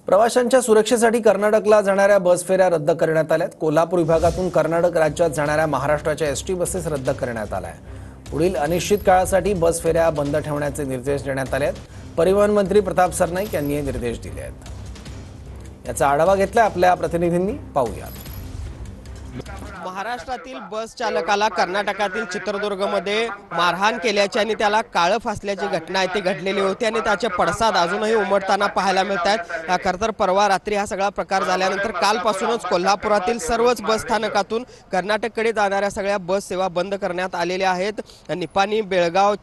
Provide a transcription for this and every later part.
प्रवाशांच्या सुरक्षेसाठी कर्नाटकला जाणाऱ्या बस फेऱ्या रद्द करण्यात आल्यात। कोल्हापूर विभागातून कर्नाटक राज्यात जाणाऱ्या महाराष्ट्राच्या एसटी बसेस रद्द करण्यात आल्या आहेत। पुढील अनिश्चित काळासाठी बस फेऱ्या बंद ठेवण्याचे निर्देश देण्यात आले आहेत। परिवहन मंत्री प्रताप सरनाईक यांनी हे निर्देश दिले आहेत। याचा आढावा घेतलाय आपल्या प्रतिनिधींनी, पाहूयात। महाराष्ट्रातील बस चालकाला कर्नाटकातील चित्रदुर्गमध्ये मारहाण केल्याची आणि त्याला काळं फासल्याची घटना आहे ती घडलेली होती आणि त्याचे पडसाद अजूनही उमटताना पाहायला मिळत आहेत। खरं तर परवा रात्री हा सगळा प्रकार झाल्यानंतर कालपासूनच कोल्हापुरातील सर्वच बस स्थानकातून कर्नाटककडे जाणाऱ्या सगळ्या बस सेवा बंद करण्यात आलेल्या आहेत। निपाणी, बेळगाव,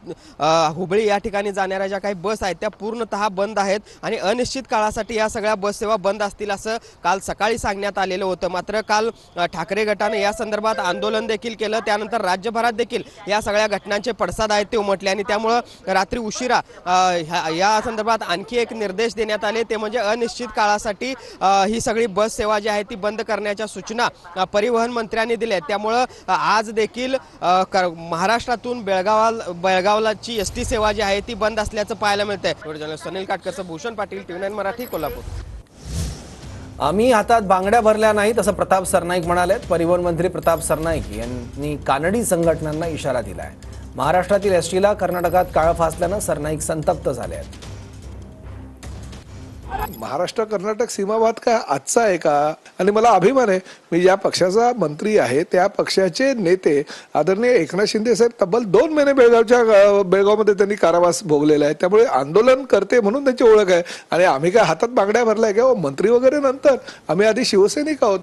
हुबळी या ठिकाणी जाणाऱ्या ज्या काही बस आहेत त्या पूर्णतः बंद आहेत आणि अनिश्चित काळासाठी या सगळ्या बस सेवा बंद असतील असं काल सकाळी सांगण्यात आलेलं होतं। मात्र काल ठाकरे गटाने या संदर्भात आंदोलन देखील केलं। त्यानंतर राज्यभरात देखील या सगळ्या घटनांचे पडसाद आहेत ते उमटले आणि त्यामुळे रात्री उशिरा या संदर्भात आणखी एक निर्देश देण्यात आले, ते म्हणजे अनिश्चित काळासाठी ही सगळी बस सेवा जी आहे ती बंद करण्याच्या सूचना परिवहन मंत्र्यांनी दिल्या आहेत। त्यामुळे आज देखील महाराष्ट्रातून बेळगावलाची एसटी सेवा जी आहे ती बंद असल्याचं पाहायला मिळतंय। सुनील काटकर, भूषण पाटील, TV9 मराठी, कोल्हापूर। आम्ही हातात बांगड्या भरल्या नाहीत असं प्रताप सरनाईक म्हणाले। परिवहन मंत्री प्रताप सरनाईक यांनी कानडी संघटनांना इशारा दिलाय। महाराष्ट्रातील एसटीला कर्नाटकात काळं फासल्यानं सरनाईक संतप्त झाले आहेत। महाराष्ट्र कर्नाटक सीमावाद काय आजचा आहे का? आणि मला अभिमान आहे, मी ज्या पक्षाचा मंत्री आहे त्या पक्षाचे नेते आदरणीय एकनाथ शिंदे साहेब तब्बल 2 महिने बेळगावमध्ये त्यांनी कारावास भोगलेला आहे। त्यामुळे आंदोलन करते म्हणून त्यांची ओळख आहे। आणि आम्ही काय हातात बांगड्या भरलाय का? मंत्री वगैरे नंतर, आम्ही आधी शिवसैनिक आहोत।